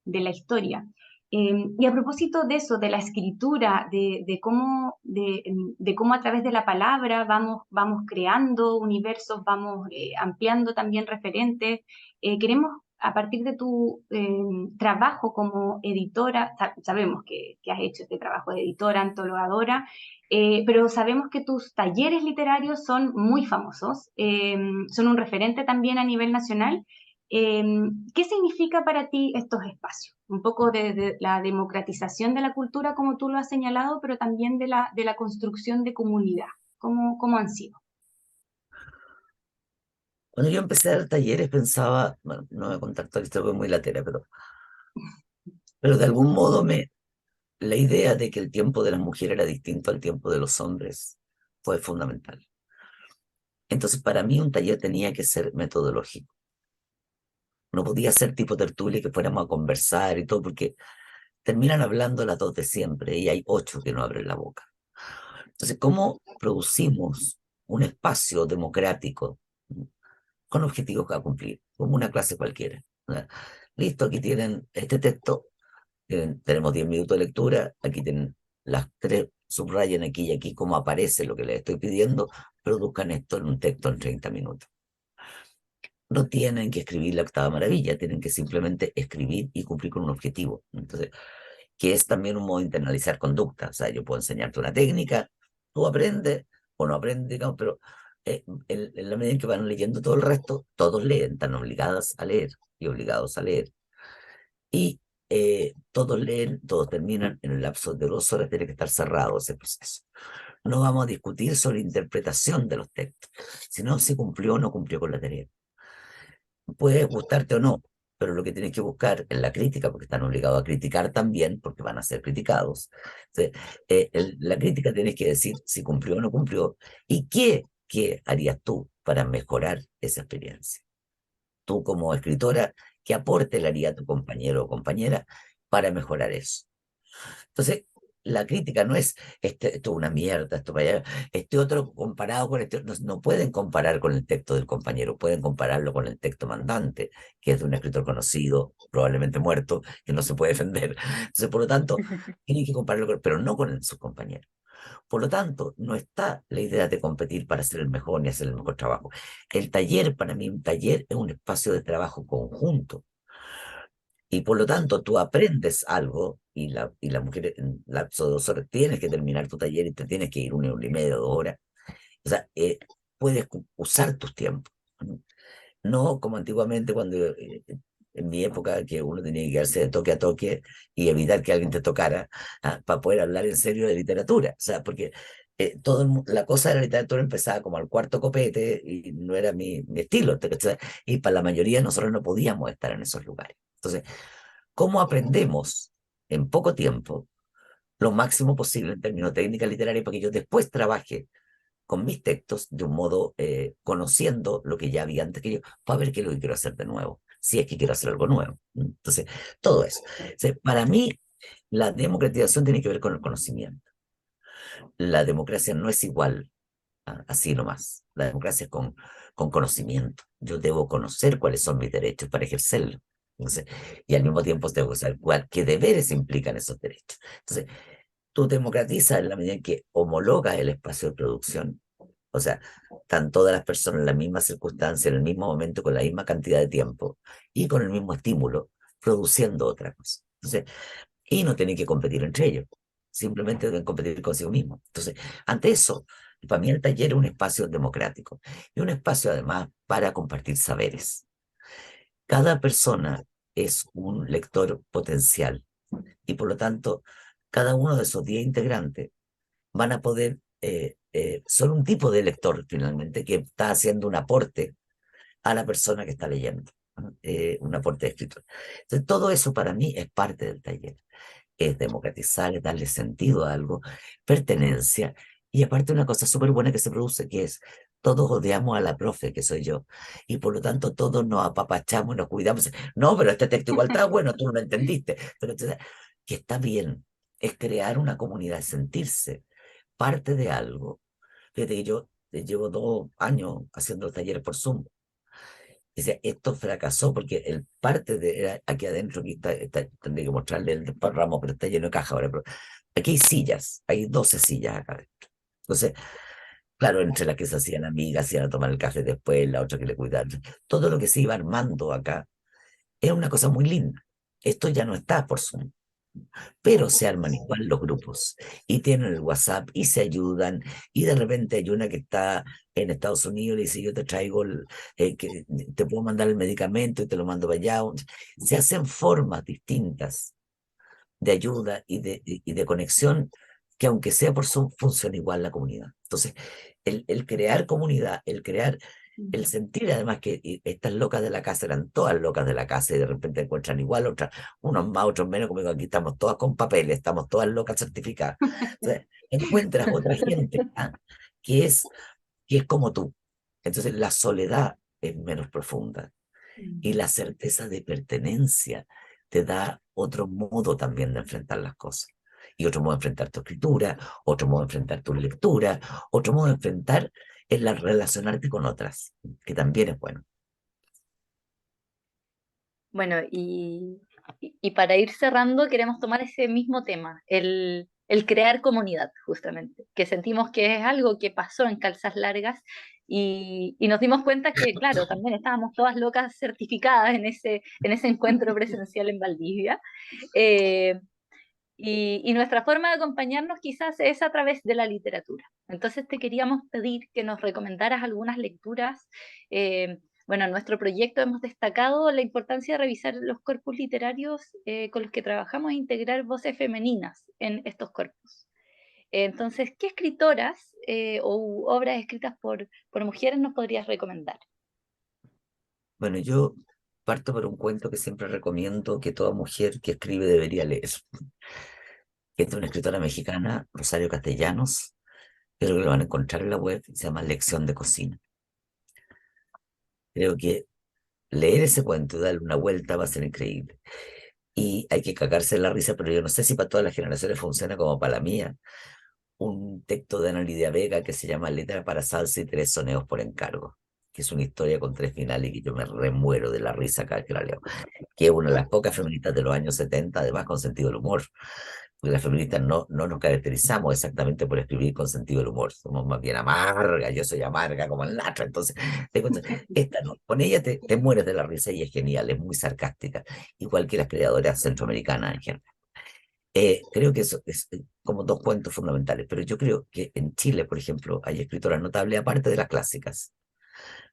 de la historia. Y a propósito de eso, de la escritura, de cómo a través de la palabra vamos creando universos, vamos ampliando también referentes, queremos, a partir de tu trabajo como editora, sabemos que has hecho este trabajo de editora, antologadora, pero sabemos que tus talleres literarios son muy famosos, son un referente también a nivel nacional. Eh, ¿Qué significa para ti estos espacios? Un poco de la democratización de la cultura, como tú lo has señalado, pero también de la construcción de comunidad. cómo han sido? Cuando yo empecé a dar talleres pensaba, bueno, no voy a contar toda la historia porque es muy latera, pero de algún modo la idea de que el tiempo de las mujeres era distinto al tiempo de los hombres fue fundamental. Entonces, para mí un taller tenía que ser metodológico. No podía ser tipo tertulia que fuéramos a conversar y todo, porque terminan hablando las dos de siempre y hay 8 que no abren la boca. Entonces, ¿cómo producimos un espacio democrático con objetivos a cumplir, como una clase cualquiera? ¿No? Listo, aquí tienen este texto, tenemos 10 minutos de lectura, aquí tienen las 3, subrayen aquí y aquí cómo aparece lo que les estoy pidiendo, produzcan esto en un texto en 30 minutos. No tienen que escribir la octava maravilla, tienen que simplemente escribir y cumplir con un objetivo. Entonces, que es también un modo de internalizar conducta. O sea, yo puedo enseñarte una técnica, tú aprendes o no aprendes, digamos, pero en la medida en que van leyendo todo el resto, todos leen, están obligadas a leer y obligados a leer. Y todos leen, todos terminan en el lapso de 2 horas, tiene que estar cerrado ese proceso. No vamos a discutir sobre interpretación de los textos, sino si cumplió o no cumplió con la tarea. Puede gustarte o no, pero lo que tienes que buscar es la crítica, porque están obligados a criticar también, porque van a ser criticados. Entonces, la crítica tienes que decir si cumplió o no cumplió, y qué harías tú para mejorar esa experiencia. Tú como escritora, ¿qué aporte le haría a tu compañero o compañera para mejorar eso? Entonces, la crítica no es esto es una mierda, esto para allá, este otro comparado con este, no, no pueden comparar con el texto del compañero, pueden compararlo con el texto mandante, que es de un escritor conocido, probablemente muerto, que no se puede defender. Entonces, por lo tanto, tienen que compararlo, pero no con sus compañeros. Por lo tanto, no está la idea de competir para ser el mejor ni hacer el mejor trabajo. El taller, para mí, un taller es un espacio de trabajo conjunto. Y por lo tanto, tú aprendes algo y la mujer en lapso de 2 horas tienes que terminar tu taller y te tienes que ir 1 hora y media, 2 horas. O sea, puedes usar tus tiempos. No como antiguamente cuando en mi época que uno tenía que quedarse de toque a toque y evitar que alguien te tocara para poder hablar en serio de literatura. O sea, porque la cosa de la literatura empezaba como al cuarto copete y no era mi estilo. ¿Cachai? Y para la mayoría nosotros no podíamos estar en esos lugares. Entonces, ¿cómo aprendemos en poco tiempo lo máximo posible en términos de técnica literaria para que yo después trabaje con mis textos de un modo conociendo lo que ya había antes que yo, para ver qué es lo que quiero hacer de nuevo, si es que quiero hacer algo nuevo? Entonces, todo eso. O sea, para mí, la democratización tiene que ver con el conocimiento. La democracia no es igual así nomás. La democracia es con conocimiento. Yo debo conocer cuáles son mis derechos para ejercerlos. Entonces, y al mismo tiempo tengo que saber qué deberes implican esos derechos. Entonces, tú democratizas en la medida en que homologas el espacio de producción. O sea, están todas las personas en la misma circunstancia, en el mismo momento, con la misma cantidad de tiempo y con el mismo estímulo, produciendo otra cosa. Entonces, y no tienen que competir entre ellos, simplemente deben competir consigo mismos. Entonces, ante eso, para mí el taller es un espacio democrático y un espacio además para compartir saberes. Cada persona es un lector potencial y por lo tanto, cada uno de esos 10 integrantes van a poder, son un tipo de lector finalmente que está haciendo un aporte a la persona que está leyendo, ¿no? Un aporte de escritor. Entonces, todo eso para mí es parte del taller. Es democratizar, es darle sentido a algo, pertenencia, y aparte una cosa súper buena que se produce, que es todos odiamos a la profe, que soy yo, y por lo tanto todos nos apapachamos y nos cuidamos. No, pero este texto igual está bueno, tú no lo entendiste, pero que está bien, es crear una comunidad, sentirse parte de algo. Fíjate que yo llevo 2 años haciendo talleres por Zoom. Dice, esto fracasó porque el parte de aquí adentro, aquí tendría que mostrarle el ramo, pero está lleno de caja ahora. Pero aquí hay sillas, hay 12 sillas acá adentro. Entonces, claro, entre las que se hacían amigas, iban a tomar el café después, la otra que le cuidaban. Todo lo que se iba armando acá era una cosa muy linda. Esto ya no está por Zoom, pero se arman igual los grupos y tienen el WhatsApp y se ayudan y de repente hay una que está en Estados Unidos y le dice yo te traigo que te puedo mandar el medicamento y te lo mando para allá. Se hacen formas distintas de ayuda y de conexión que aunque sea por Zoom, funciona igual la comunidad. Entonces, el crear comunidad, el crear, el sentir además que estas locas de la casa eran todas locas de la casa y de repente encuentran igual, otras, unos más, otros menos, como digo, aquí estamos todas con papeles, estamos todas locas certificadas. Entonces, encuentras otra gente que es como tú. Entonces, la soledad es menos profunda y la certeza de pertenencia te da otro modo también de enfrentar las cosas. Y otro modo de enfrentar tu escritura, otro modo de enfrentar tu lectura, otro modo de enfrentar es la relacionarte con otras, que también es bueno. Bueno, y para ir cerrando, queremos tomar ese mismo tema, el crear comunidad, justamente, que sentimos que es algo que pasó en Calzas Largas y nos dimos cuenta que, claro, también estábamos todas locas certificadas en ese encuentro presencial en Valdivia. Eh, y nuestra forma de acompañarnos quizás es a través de la literatura. Entonces te queríamos pedir que nos recomendaras algunas lecturas. Bueno, en nuestro proyecto hemos destacado la importancia de revisar los corpus literarios con los que trabajamos e integrar voces femeninas en estos corpus. Entonces, ¿qué escritoras o obras escritas por mujeres nos podrías recomendar? Bueno, yo parto por un cuento que siempre recomiendo que toda mujer que escribe debería leer, que es de una escritora mexicana, Rosario Castellanos, creo que lo van a encontrar en la web, se llama Lección de Cocina. Creo que leer ese cuento y darle una vuelta va a ser increíble. Y hay que cagarse la risa, pero yo no sé si para todas las generaciones funciona como para la mía. Un texto de Ana Lidia Vega que se llama Letra para salsa y tres soneos por encargo, que es una historia con tres finales y que yo me remuero de la risa cada vez que la leo, que es una de las pocas feministas de los años 70, además con sentido del humor, porque las feministas no nos caracterizamos exactamente por escribir con sentido del humor, somos más bien amargas, yo soy amarga como el Natra, entonces, esta no, con ella te mueres de la risa y es genial, es muy sarcástica, igual que las creadoras centroamericanas en general. Creo que eso es como dos cuentos fundamentales, pero yo creo que en Chile, por ejemplo, hay escritoras notables, aparte de las clásicas,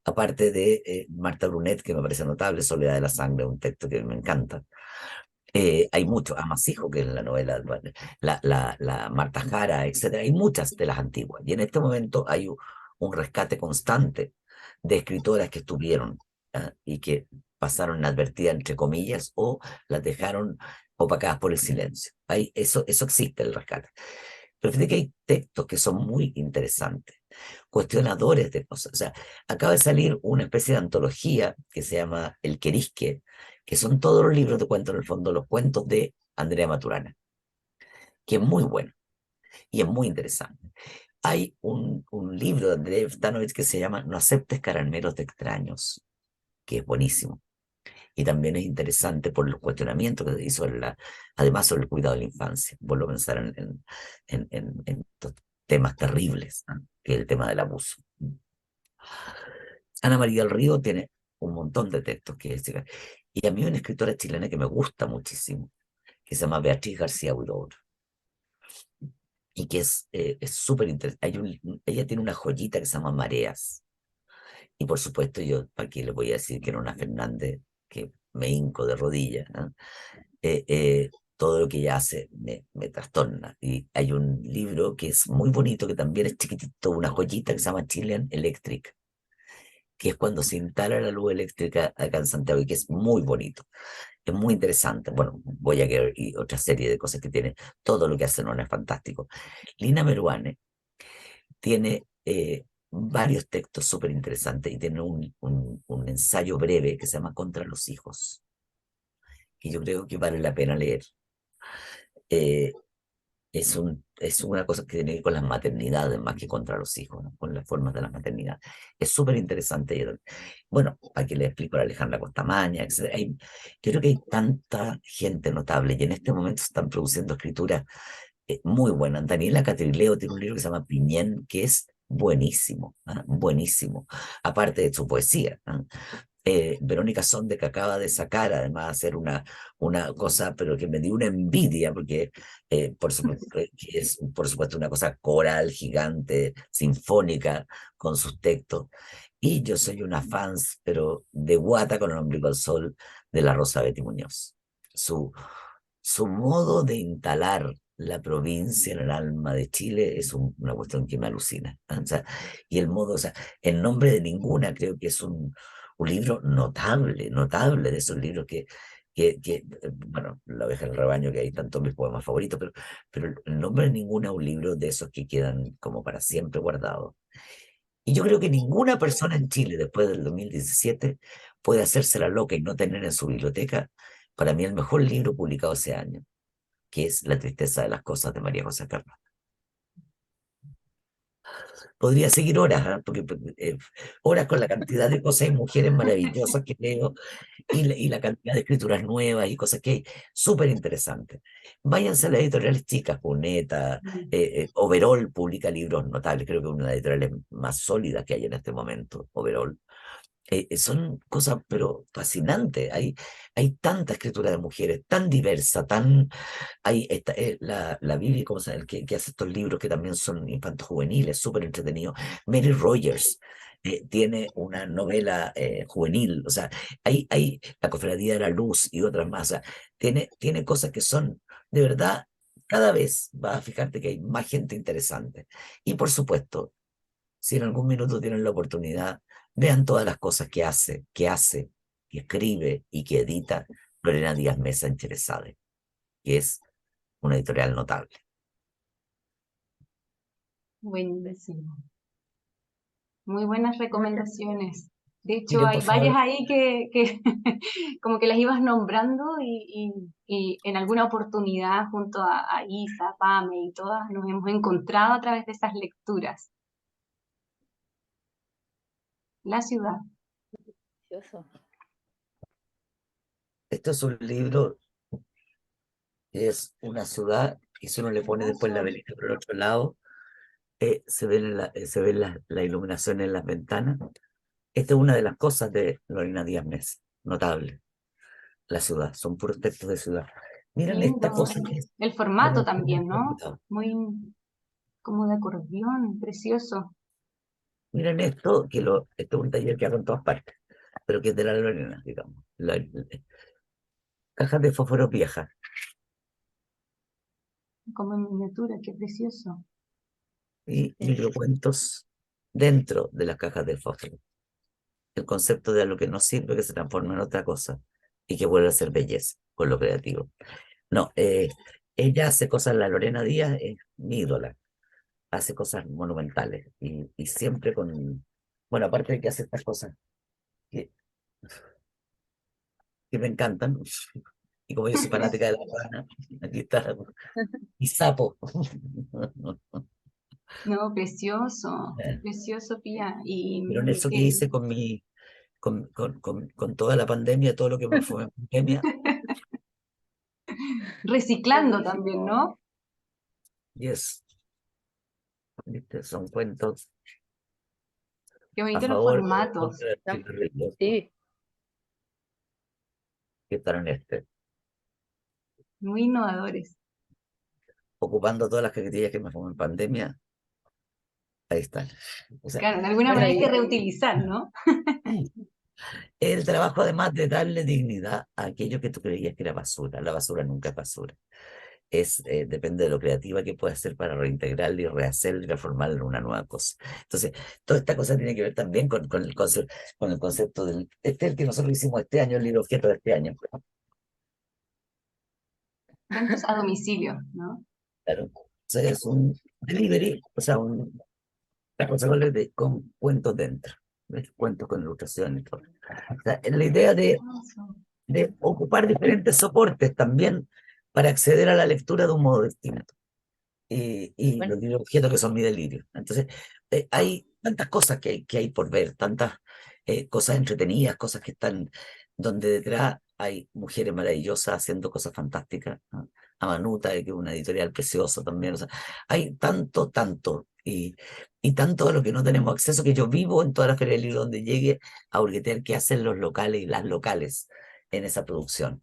aparte de Marta Brunet, que me parece notable, Soledad de la Sangre, un texto que me encanta. Hay mucho, Amasijo, que es la novela, bueno, la Marta Jara, etcétera. Hay muchas de las antiguas. Y en este momento hay un rescate constante de escritoras que estuvieron y que pasaron inadvertidas, entre comillas, o las dejaron opacadas por el silencio. Eso existe, el rescate. Pero fíjate que hay textos que son muy interesantes, cuestionadores de cosas. O sea, acaba de salir una especie de antología que se llama El Querisque, que son todos los libros de cuentos, en el fondo, los cuentos de Andrea Maturana, que es muy bueno y es muy interesante. Hay un libro de Andrei Eftanovich que se llama No aceptes caramelos de extraños, que es buenísimo. Y también es interesante por los cuestionamientos que hizo, además sobre el cuidado de la infancia. Vuelvo a pensar en estos temas terribles, ¿no? Que es el tema del abuso. Ana María del Río tiene un montón de textos que decir. Y a mí una escritora chilena que me gusta muchísimo, que se llama Beatriz García Huidobro, y que es súper interesante. Ella tiene una joyita que se llama Mareas. Y por supuesto yo, ¿para qué le voy a decir que era una Fernández que me hinco de rodillas? ¿No? Todo lo que ella hace me trastorna. Y hay un libro que es muy bonito, que también es chiquitito, una joyita que se llama Chilean Electric, que es cuando se instala la luz eléctrica acá en Santiago y que es muy bonito. Es muy interesante. Bueno, Voyager y otra serie de cosas que tiene. Todo lo que hace no es fantástico. Lina Meruane tiene varios textos súper interesantes y tiene un ensayo breve que se llama Contra los hijos, que yo creo que vale la pena leer. Eh, es una cosa que tiene que ver con las maternidades más que contra los hijos, ¿no? Con las formas de la maternidad. Es súper interesante. Bueno, aquí le explico a Alejandra Costamaña, etc. Yo creo que hay tanta gente notable y en este momento se están produciendo escrituras muy buenas. Daniela Catrileo tiene un libro que se llama Piñén, que es buenísimo, buenísimo, aparte de su poesía. Verónica Sonde, que acaba de sacar, además, hacer una cosa, pero que me dio una envidia, porque por supuesto, que es por supuesto una cosa coral, gigante, sinfónica, con sus textos. Y yo soy una fans, pero de guata con el ombligo al sol, de la Rosa Betty Muñoz. Su modo de instalar la provincia en el alma de Chile es una cuestión que me alucina. O sea, y el modo, o sea, en nombre de ninguna, creo que es un libro notable, notable de esos libros bueno, La oveja del rebaño, que hay tantos mis poemas favoritos, pero en nombre de ninguna, un libro de esos que quedan como para siempre guardados. Y yo creo que ninguna persona en Chile después del 2017 puede hacerse la loca y no tener en su biblioteca, para mí, el mejor libro publicado ese año, que es La tristeza de las cosas de María José Carlos. Podría seguir horas, ¿ah? Porque horas con la cantidad de cosas y mujeres maravillosas que leo y la cantidad de escrituras nuevas y cosas que hay, súper interesantes. Váyanse a las editoriales chicas, Puneta, Overol publica libros notables, creo que una de las editoriales más sólidas que hay en este momento, Overol. Son cosas, pero fascinantes. Hay tanta escritura de mujeres, tan diversa, hay la Bibi, ¿cómo se llama? El que hace estos libros que también son infantos juveniles, súper entretenidos. Mary Rogers tiene una novela juvenil, o sea, hay La Cofradía de la Luz y otras más. O sea, tiene cosas que son, de verdad, cada vez vas a fijarte que hay más gente interesante. Y por supuesto, si en algún minuto tienen la oportunidad, vean todas las cosas que escribe y que edita Lorena Díaz Mesa en Cherezade, que es una editorial notable. Buenísimo. Muy buenas recomendaciones. De hecho, Miren, hay por favor, varias ahí que como que las ibas nombrando y en alguna oportunidad junto a Isa, Pame y todas nos hemos encontrado a través de esas lecturas. La ciudad. Precioso. esto es un libro que es una ciudad, y si uno le pone después la velita por el otro lado, se ve la iluminación en las ventanas. Esta es una de las cosas de Lorena Díaz Mesa, notable. La ciudad, son puros textos de ciudad. Miren Lindo. esta cosa que es El formato también, ¿no? Muy como de acordeón, precioso. Miren esto, esto es un taller que hago en todas partes, pero que es de la Lorena, digamos. Cajas de fósforos viejas. Como en miniatura, qué precioso. Y microcuentos dentro de las cajas de fósforo. El concepto de algo que no sirve, que se transforma en otra cosa y que vuelve a ser belleza con lo creativo. No, ella hace cosas, la Lorena Díaz es mi ídola, hace cosas monumentales y siempre bueno, aparte de que hace estas cosas que, que me encantan, y como yo soy fanática de la rana, aquí está, y sapo. No, precioso, precioso, Pía. Pero en eso que hice con toda la pandemia, todo lo que me fue en pandemia, Reciclando también, ¿no? y ¿viste? Son cuentos Qué a bonitos los favor formatos, contra el cigarrillo, Sí, que están en muy innovadores. ocupando todas las cajetillas que me fumé en pandemia, ahí están. O sea, Claro, de alguna manera hay que reutilizar, ¿no? el trabajo además de darle dignidad a aquello que tú creías que era basura. La basura nunca es basura. Depende de lo creativa que puedas hacer para reintegrarla y rehacerla y transformarla en una nueva cosa. Entonces, toda esta cosa tiene que ver también con el concepto este es el que nosotros hicimos este año, el libro objeto de este año. Cuentos a domicilio, ¿no? Claro. O sea, es un delivery, o sea, la cosa con cuentos dentro, ¿ves? Cuentos con ilustración y todo. O sea, en la idea de ocupar diferentes soportes también para acceder a la lectura de un modo distinto. Y bueno, los libros objetos que son mi delirio. Entonces, hay tantas cosas que hay por ver, tantas cosas entretenidas, cosas que están donde detrás hay mujeres maravillosas haciendo cosas fantásticas, ¿no? Amanuta, que es una editorial preciosa también. O sea, hay tanto, y tanto a lo que no tenemos acceso, que yo vivo en toda la feria del libro donde llegue a hurguetear qué hacen los locales y las locales en esa producción.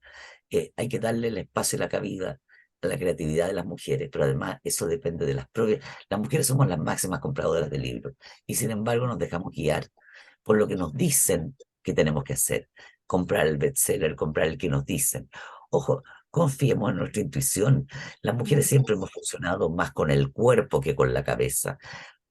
Hay que darle el espacio y la cabida a la creatividad de las mujeres, pero además eso depende de las propias. Las mujeres somos las máximas compradoras de libros y sin embargo nos dejamos guiar por lo que nos dicen que tenemos que hacer. Comprar el bestseller, comprar el que nos dicen. Ojo, confiemos en nuestra intuición. Las mujeres siempre hemos funcionado más con el cuerpo que con la cabeza.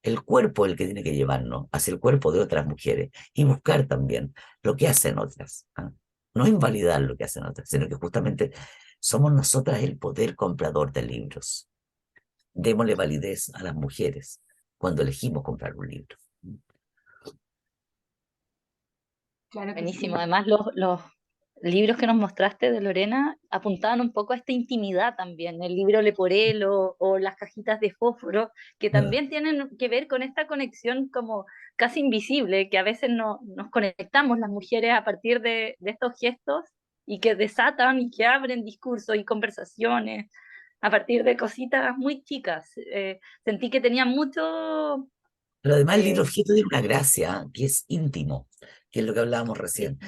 El cuerpo es el que tiene que llevarnos hacia el cuerpo de otras mujeres y buscar también lo que hacen otras. ¿Ah? No invalidar lo que hacen otras, sino que justamente somos nosotras el poder comprador de libros. Démosle validez a las mujeres cuando elegimos comprar un libro. Claro que Buenísimo. sí. Además, los libros que nos mostraste de Lorena apuntaban un poco a esta intimidad también. El libro Leporello o las cajitas de fósforo, que Ah, también tienen que ver con esta conexión como casi invisible, que a veces no, nos conectamos las mujeres a partir de estos gestos y que desatan y que abren discursos y conversaciones a partir de cositas muy chicas. Sentí que tenía mucho... Pero además el libro eh, objeto tiene una gracia que es íntimo, que es lo que hablábamos sí, recién.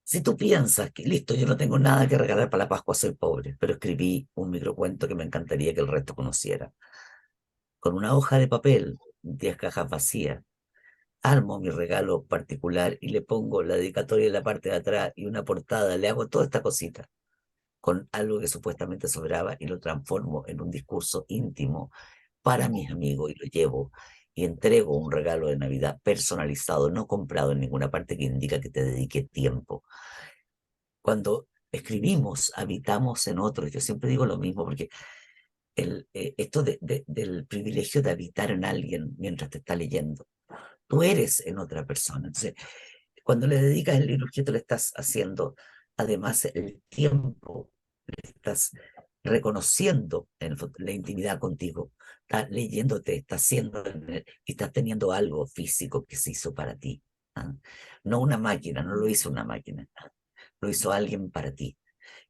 Si tú piensas que, listo, yo no tengo nada que regalar para la Pascua, soy pobre, pero escribí un microcuento que me encantaría que el resto conociera. Con una hoja de papel, 10 cajas vacías, armo mi regalo particular y le pongo la dedicatoria en la parte de atrás y una portada, le hago toda esta cosita con algo que supuestamente sobraba y lo transformo en un discurso íntimo para mis amigos y lo llevo y entrego un regalo de Navidad personalizado, no comprado en ninguna parte que indica que te dedique tiempo. Cuando escribimos, habitamos en otros. Yo siempre digo lo mismo porque esto del privilegio de habitar en alguien mientras te está leyendo, tú eres en otra persona. Entonces, cuando le dedicas el libro objeto, le estás haciendo además el tiempo, le estás reconociendo en el la intimidad contigo, estás leyéndote, estás haciendo y estás teniendo algo físico que se hizo para ti. ¿Ah? No una máquina, no lo hizo una máquina, lo hizo alguien para ti.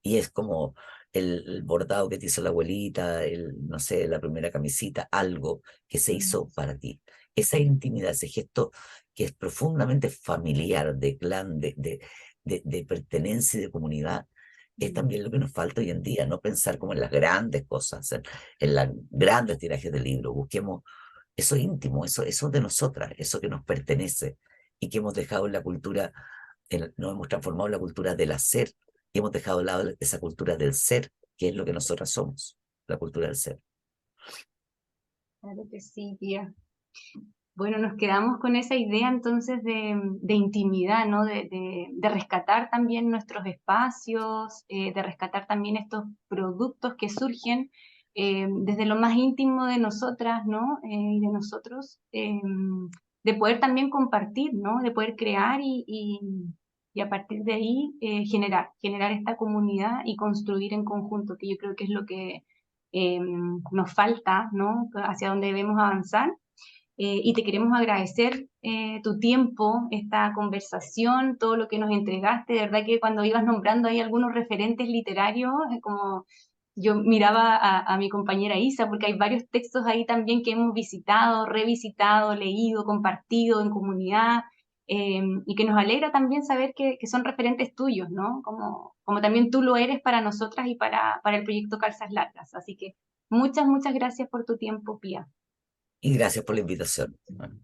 Y es como el bordado que te hizo la abuelita, no sé, la primera camisita, algo que se hizo para ti. Esa intimidad, ese gesto que es profundamente familiar, de clan, de pertenencia y de comunidad, es también lo que nos falta hoy en día, no pensar como en las grandes cosas, en las grandes tirajes de libros. Busquemos eso íntimo, eso de nosotras, eso que nos pertenece y que hemos dejado en la cultura, nos hemos transformado en la cultura del hacer y hemos dejado de lado esa cultura del ser, que es lo que nosotras somos, la cultura del ser. Claro que sí, tía. Bueno, nos quedamos con esa idea entonces de intimidad, ¿no? De rescatar también nuestros espacios, de rescatar también estos productos que surgen desde lo más íntimo de nosotras, ¿no? Y de nosotros, de poder también compartir, ¿no? De poder crear y a partir de ahí generar esta comunidad y construir en conjunto, que yo creo que es lo que nos falta, ¿no? Hacia dónde debemos avanzar. Y te queremos agradecer tu tiempo, esta conversación, todo lo que nos entregaste. De verdad que cuando ibas nombrando ahí algunos referentes literarios, como yo miraba a mi compañera Isa, porque hay varios textos ahí también que hemos visitado, revisitado, leído, compartido en comunidad, y que nos alegra también saber que son referentes tuyos, ¿no? Como también tú lo eres para nosotras y para el proyecto Calzas Largas. Así que muchas, muchas gracias por tu tiempo, Pía. Y gracias por la invitación. Bueno.